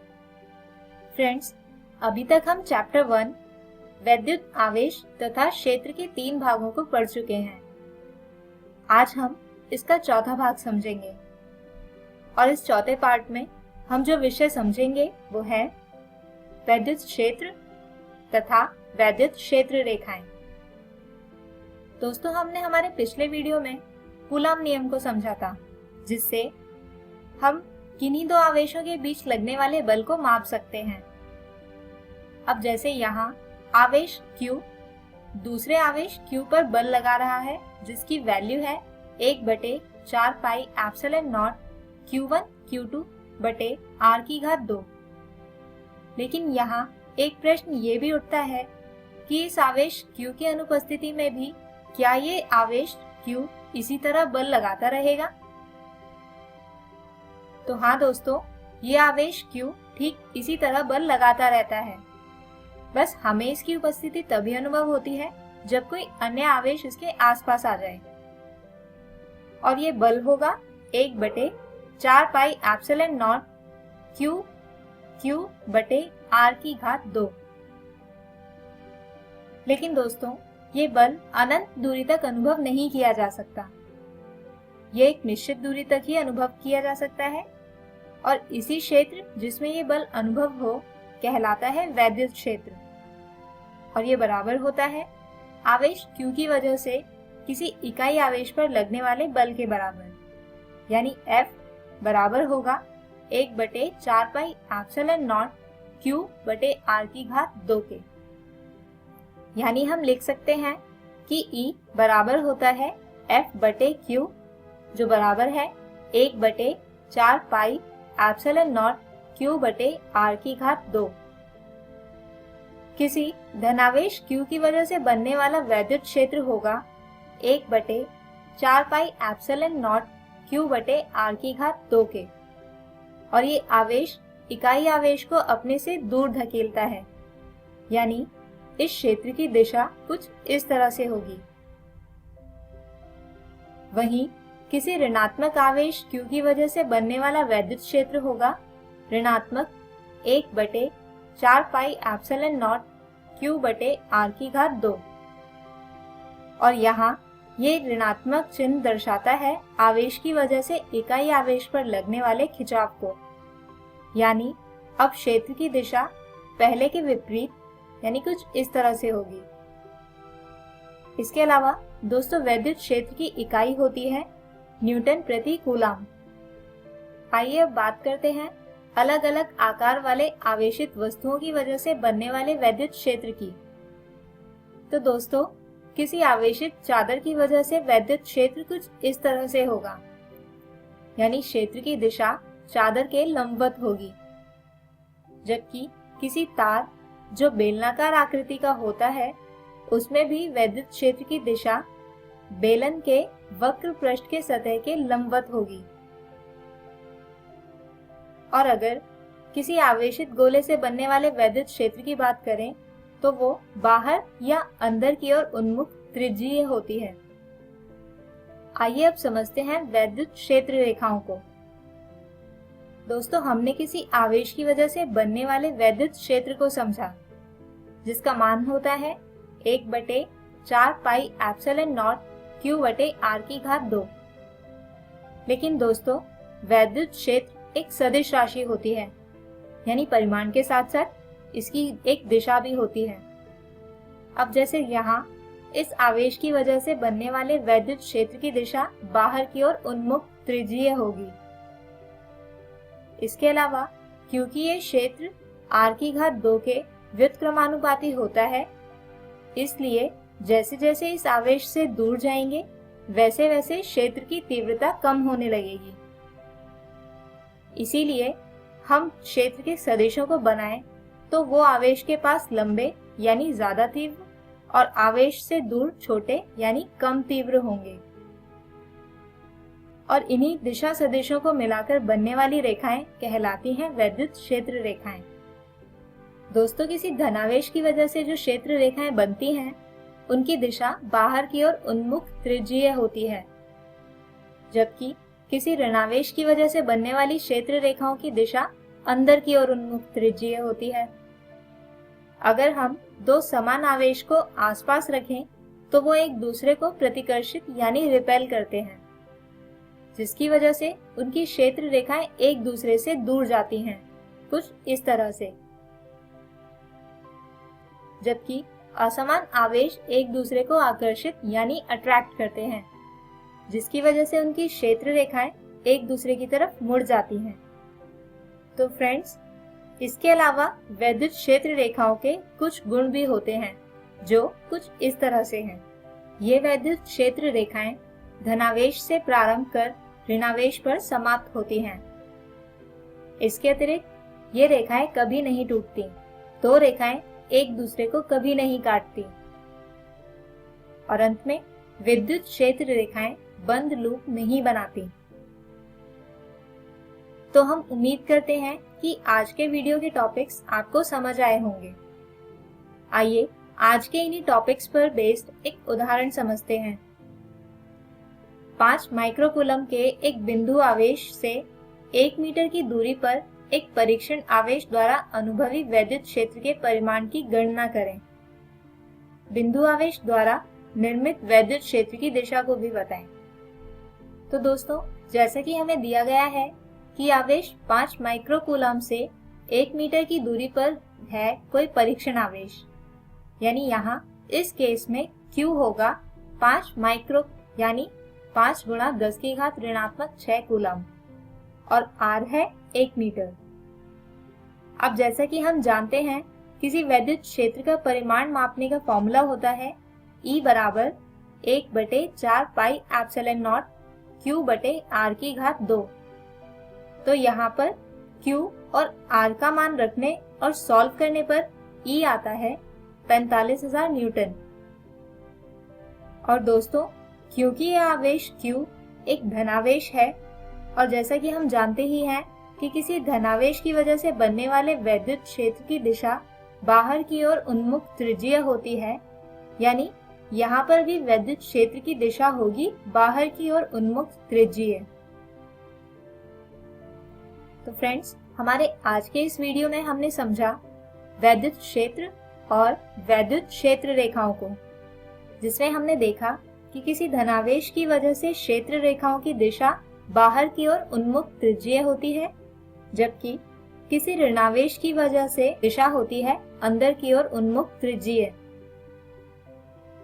Friends, अभी तक हम चैप्टर 1 वैद्युत आवेश तथा क्षेत्र के 3 भागों को पढ़ चुके हैं। आज हम इसका चौथा भाग समझेंगे और इस चौथे पार्ट में हम जो विषय समझेंगे वो है वैद्युत क्षेत्र तथा वैद्युत क्षेत्र रेखाएं। दोस्तों, हमने हमारे पिछले वीडियो में कूलॉम नियम को समझा था, जिससे हम किन्हीं 2 आवेशों के बीच लगने वाले बल को माप सकते हैं। अब जैसे यहाँ आवेश Q दूसरे आवेश Q पर बल लगा रहा है, जिसकी वैल्यू है 1/4 pi epsilon not Q1 Q2 बटे r⁴2। लेकिन यहाँ एक प्रश्न ये भी उठता है कि इस आवेश Q की अनुपस्थिति में भी क्या ये आवेश Q इसी तरह बल लगाता रहेगा? तो हाँ दोस्तों, ये आवेश Q ठीक इसी तरह बल लगाता रहता है। बस हमें इसकी उपस्थिति तभी अनुभव होती है जब कोई अन्य आवेश इसके आसपास आ जाए, और ये बल होगा 1/4 पाई एप्सिलॉन नॉट Q बटे r⁴2। लेकिन दोस्तों, ये बल अनंत दूरी तक अनुभव नहीं किया जा सकता। ये एक निश्चित दूरी तक ही अनुभव किया जा सकता है, और इसी क्षेत्र जिसमें ये बल अनुभव हो कहलाता है वैद्युत क्षेत्र, और ये बराबर होता है आवेश Q की वजह से किसी इकाई आवेश पर लगने वाले बल के बराबर, यानी F बराबर होगा 1/4 पाई एप्सिलॉन नॉट Q बटे r⁴2 के। यानी हम लिख सकते हैं कि E बराबर होता है F बटे Q, जो बराबर है 1/4 पाई एप्सिलॉन नॉट Q बटे r⁴2। किसी धनावेश Q की वजह से बनने वाला वैद्युत क्षेत्र होगा 1/4 पाई एप्सिलॉन नॉट Q/r⁴ के, और ये आवेश इकाई आवेश को अपने से दूर धकेलता है, यानी इस क्षेत्र की दिशा कुछ इस तरह से होगी। वहीं किसी ऋणात्मक आवेश Q की वजह से बनने वाला वैद्युत क्षेत्र होगा ऋणात्मक 1/4 पाई एप्सिलॉन नॉट Q/r⁴, और यहाँ ये ऋणात्मक चिन्ह दर्शाता है आवेश की वजह से इकाई आवेश पर लगने वाले खिंचाव को, यानी अब क्षेत्र की दिशा पहले के विपरीत यानी कुछ इस तरह से होगी। इसके अलावा दोस्तों वैद्युत क्षेत्र की इकाई होती है न्यूटन प्रति कूलाम। आइए अब बात करते हैं अलग अलग आकार वाले आवेशित वस्तुओं की वजह से बनने वाले वैद्युत क्षेत्र की। तो दोस्तों किसी आवेशित चादर की वजह से वैद्युत क्षेत्र कुछ इस तरह से होगा, यानी क्षेत्र की दिशा चादर के लंबवत होगी, जबकि किसी तार जो बेलनाकार आकृति का होता है उसमें भी वैद्युत क्षेत्र की दिशा बेलन के वक्र पृष्ठ के सतह के लंबवत होगी। और अगर किसी आवेशित गोले से बनने वाले वैद्युत क्षेत्र की बात करें तो वो बाहर या अंदर की ओर उन्मुख त्रिज्यीय होती है। आइए अब समझते हैं वैद्युत क्षेत्र रेखाओं को। दोस्तों हमने किसी आवेश की वजह से बनने वाले वैद्युत क्षेत्र को समझा, जिसका मान होता है 1/4 पाई एप्सिलॉन नॉट Q/r⁴। लेकिन दोस्तों वैद्युत क्षेत्र एक सदिश राशि होती है, यानी परिमाण के साथ साथ इसकी एक दिशा भी होती है। अब जैसे यहाँ इस आवेश की वजह से बनने वाले वैद्युत क्षेत्र की दिशा बाहर की ओर उन्मुख त्रिज्यीय होगी। इसके अलावा क्योंकि ये क्षेत्र r⁴ के व्युत्क्रमानुपाती होता है, इसलिए जैसे जैसे इस आवेश से दूर जाएंगे वैसे वैसे क्षेत्र की तीव्रता कम होने लगेगी। इसीलिए हम क्षेत्र के सदिशों को बनाएं तो वो आवेश के पास लंबे यानी ज्यादा तीव्र और आवेश से दूर छोटे यानी कम तीव्र होंगे, और इन्हीं दिशा सदिशों को मिलाकर बनने वाली रेखाएं कहलाती हैं वैद्युत क्षेत्र रेखाएं। दोस्तों किसी धनावेश की वजह से जो क्षेत्र रेखाएं बनती हैं उनकी दिशा बाहर की ओर उन्मुख त्रिज्यीय होती है, जबकि किसी ऋणावेश की वजह से बनने वाली क्षेत्र रेखाओं की दिशा अंदर की ओर उन्मुख त्रिज्यीय होती है। अगर हम दो समान आवेश को आसपास रखें तो वो एक दूसरे को प्रतिकर्षित यानी रिपेल करते हैं, जिसकी वजह से उनकी क्षेत्र रेखाएं एक दूसरे से दूर जाती हैं, कुछ इस तरह से। जबकि असमान आवेश एक दूसरे को आकर्षित यानी अट्रैक्ट करते हैं, जिसकी वजह से उनकी क्षेत्र रेखाएं एक दूसरे की तरफ मुड़ जाती हैं। तो फ्रेंड्स, इसके अलावा वैद्युत क्षेत्र रेखाओं के कुछ गुण भी होते हैं जो कुछ इस तरह से हैं। ये वैद्युत क्षेत्र रेखाएं धनावेश से प्रारंभ कर ऋणावेश पर समाप्त होती हैं। इसके अतिरिक्त ये रेखाएं कभी नहीं टूटती, दो रेखाएं एक दूसरे को कभी नहीं काटती, और अंत में विद्युत क्षेत्र रेखाएं बंद लूप नहीं बनाती। तो हम उम्मीद करते हैं कि आज के वीडियो के टॉपिक्स आपको समझ आए होंगे। आइए आज के इन्हीं टॉपिक्स पर बेस्ड एक उदाहरण समझते हैं। 5 माइक्रोकूलम के एक बिंदु आवेश से 1 मीटर की दूरी पर एक परीक्षण आवेश द्वारा अनुभवी वैद्युत क्षेत्र के परिमाण की गणना करें। बिंदु आवेश द्वारा निर्मित वैद्युत क्षेत्र की दिशा को भी बताएं। तो दोस्तों, जैसा कि हमें दिया गया है कि आवेश 5 माइक्रोकूलम से 1 मीटर की दूरी पर है कोई परीक्षण आवेश, यानी यहाँ इस केस में Q होगा 5 माइक्रो यानी 5 × 10⁻⁻6 कूलम और R है 1 मीटर। अब जैसा कि हम जानते हैं किसी वैद्युत क्षेत्र का परिमाण मापने का फॉर्मूला होता है E = 1/4 pi epsilon not Q/r⁴। तो यहाँ पर Q और R का मान रखने और सॉल्व करने पर E आता है 45,000 न्यूटन। और दोस्तों, क्योंकि यह आवेश Q एक धनावेश है और जैसा कि हम जानते ही हैं कि किसी धनावेश की वजह से बनने वाले वैद्युत क्षेत्र की दिशा बाहर की ओर उन्मुख त्रिज्यीय होती है, यानी यहाँ पर भी वैद्युत क्षेत्र की दिशा होगी बाहर की ओर उन्मुख त्रिज्यीय। तो फ्रेंड्स, हमारे आज के इस वीडियो में हमने समझा वैद्युत क्षेत्र और वैद्युत क्षेत्र रेखाओं को, जिसमें हमने देखा कि किसी धनावेश की वजह से क्षेत्र रेखाओं की दिशा बाहर की ओर उन्मुख त्रिज्यीय होती है, जबकि किसी ऋणावेश की वजह से दिशा होती है अंदर की ओर उन्मुख त्रिज्यीय।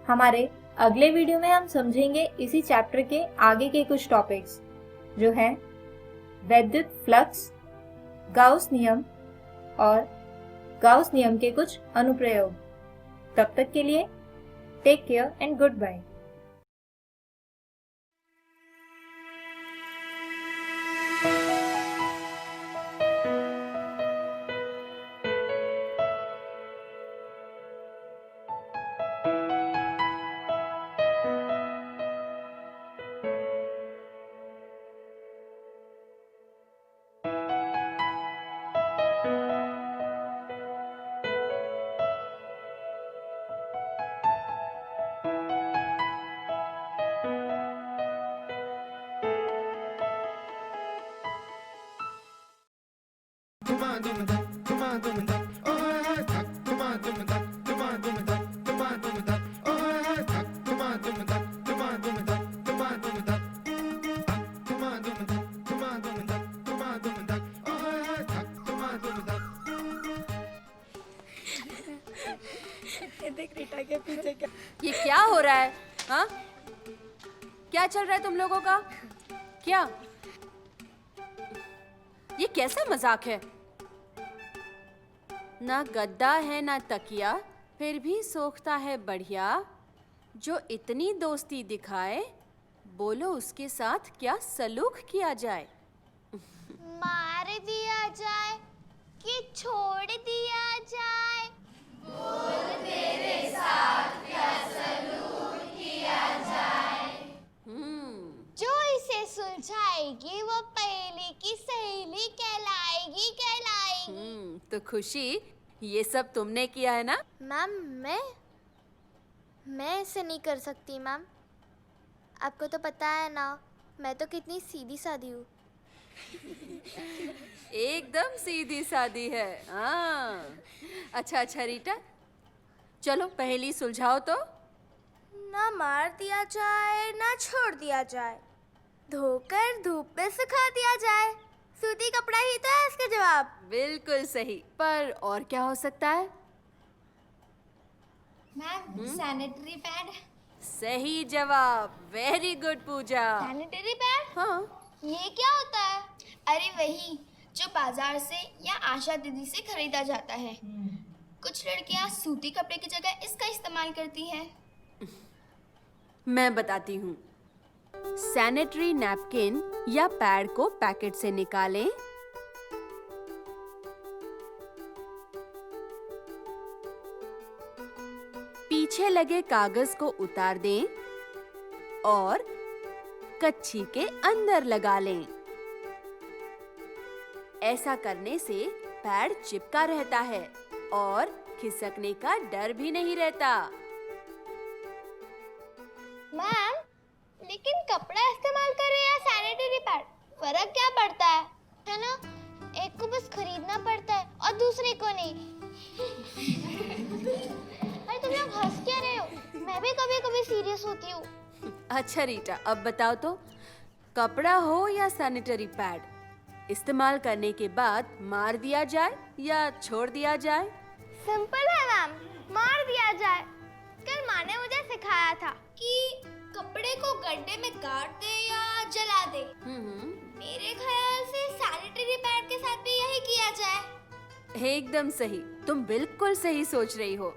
हमारे अगले वीडियो में हम समझेंगे इसी चैप्टर के आगे के कुछ टॉपिक्स, जो हैं वैद्युत फ्लक्स, गाउस नियम और गाउस नियम के कुछ अनुप्रयोग। तब तक के लिए take care and goodbye. ये क्या हो रहा है? हाँ, क्या चल रहा है तुम लोगों का? क्या ये कैसा मजाक है? ना गद्दा है ना तकिया, फिर भी सोखता है बढ़िया। जो इतनी दोस्ती दिखाए, बोलो उसके साथ क्या सलूक किया जाए? मार दिया जाए कि छोड़ दिया जाए? बोल तेरे साथ क्या सलूक किया जाए? जो इसे सुलझाएगी वो पहेली की सहेली कहलाएगी। तो खुशी, ये सब तुमने किया है ना? मैम, मैं ऐसे नहीं कर सकती मैम। आपको तो पता है ना, मैं तो कितनी सीधी सादी हूँ। एकदम सीधी सादी है। हाँ, अच्छा रीटा, चलो पहेली सुलझाओ तो। ना मार दिया जाए ना छोड़ दिया जाए, धोकर धूप में सुखा दिया जाए, सूती कपड़ा ही तो है इसका जवाब। बिल्कुल सही, पर और क्या हो सकता है? Ma'am, sanitary pad. सही जवाब, very good Pooja. Sanitary pad? हाँ। ये क्या होता है? अरे वही जो बाजार से या आशा दीदी से खरीदा जाता है। कुछ लड़कियां सूती कपड़े की जगह इसका इस्तेमाल करती हैं। मैं बताती हूँ। सैनिटरी नैपकिन या पैड को पैकेट से निकालें, पीछे लगे कागज को उतार दें और कच्छी के अंदर लगा लें। ऐसा करने से पैड चिपका रहता है और खिसकने का डर भी नहीं रहता। मैम, लेकिन कपड़ा इस्तेमाल करें या सैनिटरी पैड, फर्क क्या पड़ता है? है ना? एक को बस खरीदना पड़ता है और दूसरे को नहीं। अरे तुम लोग हंस क्या रहे हो? मैं भी कभी कभी सीरियस होती हूँ। अच्छा रीटा, अब बताओ तो, कपड़ा हो या सैनिटरी पैड, इस्तेमाल करने के बाद मार दिया जाए या छोड़ दिया जाए? सिंपल है मैम, मार दिया जाए। कल माँ ने मुझे सिखाया था कि कपड़े को गड्ढे में गाड़ दे या जला दे। मेरे ख्याल से सैनिटरी पैड के साथ भी यही किया जाए। एकदम सही, तुम बिल्कुल सही सोच रही हो।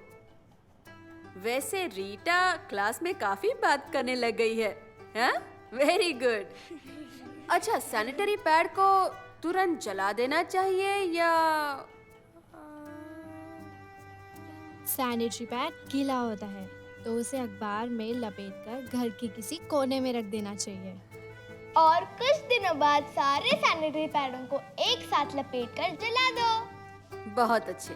वैसे रीटा क्लास में काफी बात करने लग गई है। हाँ? Very good. अच्छा, सैनिटरी पैड को तुरंत जला देना चाहिए या सैनिटरी पैड गीला होता है तो उसे अखबार में लपेटकर घर के किसी कोने में रख देना चाहिए। और कुछ दिनों बाद सारे सैनिटरी पैडों को एक साथ लपेटकर जला दो। बहुत अच्छे।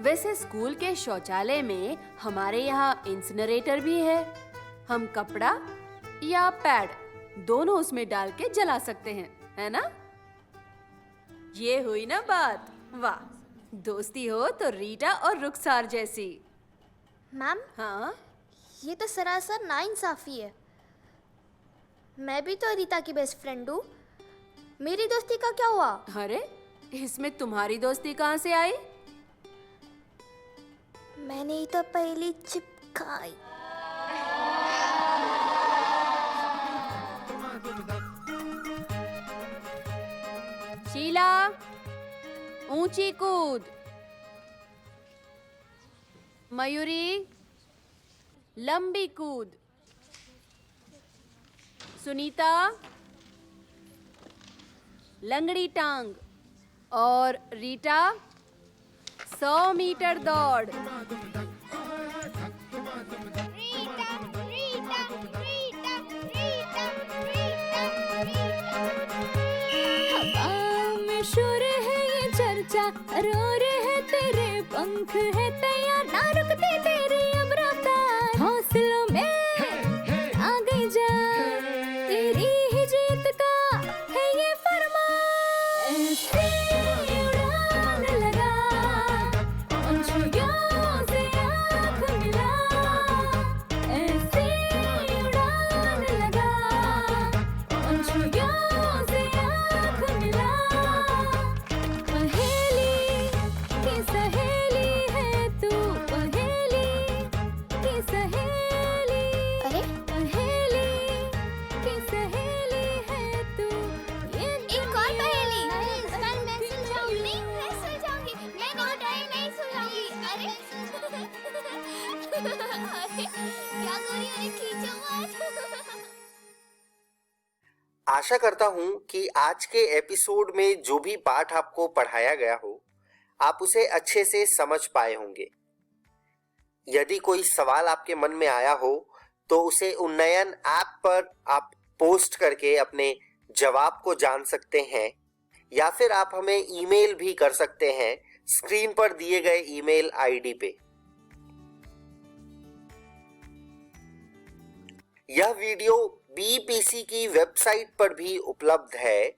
वैसे स्कूल के शौचालय में हमारे यहाँ इंसिनरेटर भी है। हम कपड़ा या पैड दोनों उसमें डाल के जला सकते हैं, है ना? ये हुई ना बात। वाह, दोस्ती हो तो रीटा और रुखसार जैसी। मैम, हाँ, ये तो सरासर नाइंसाफी है। मैं भी तो रीता की बेस्ट फ्रेंड हूँ। मेरी दोस्ती का क्या हुआ? अरे इसमें तुम्हारी दोस्ती कहाँ से आई? मैंने ही तो पहली चिपकाई। शीला, ऊंची कूद। मयूरी, लंबी कूद। सुनीता, लंगड़ी टांग। और रीटा, 100 मीटर दौड़। हवा में शोर है ये चर्चा, रो रहे तेरे पंख है तैयार, ना रुकती तेरी अब रफ्तार। हौसलों में आ गई जा, तेरी ही जीत का है ये फरमान। ऐसी उड़ान लगा, पंछियों से आँख मिला। ऐसी उड़ान लगा, पंछियों से आँख मिला। पहेली की सहेली है तू, पहेली की सहेली। अरे, पहेली की सहेली है तू। ये एक और पहेली। कल मैं सुलझाऊंगी। नहीं, मैं सुलझाऊंगी। मैं नहीं सुलझाऊंगी। अरे अरे, क्या करी? अरे खींचो मत। आशा करता हूं कि आज के एपिसोड में जो भी पाठ आपको पढ़ाया गया हो, आप उसे अच्छे से समझ पाए होंगे। यदि कोई सवाल आपके मन में आया हो तो उसे उन्नयन ऐप पर आप पोस्ट करके अपने जवाब को जान सकते हैं, या फिर आप हमें ईमेल भी कर सकते हैं स्क्रीन पर दिए गए ईमेल आईडी पे। यह वीडियो बीईपीसी की वेबसाइट पर भी उपलब्ध है।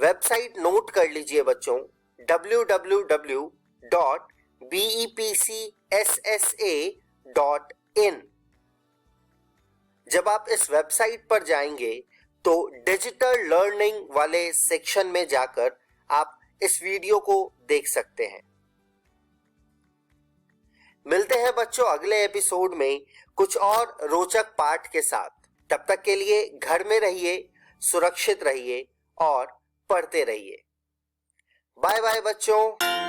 वेबसाइट नोट कर लीजिए बच्चों, www.bepcssa.in। जब आप इस वेबसाइट पर जाएंगे तो डिजिटल लर्निंग वाले सेक्शन में जाकर आप इस वीडियो को देख सकते हैं। मिलते हैं बच्चों अगले एपिसोड में कुछ और रोचक पाठ के साथ। तब तक के लिए घर में रहिए, सुरक्षित रहिए और पढ़ते रहिए। बाय बाय बच्चों।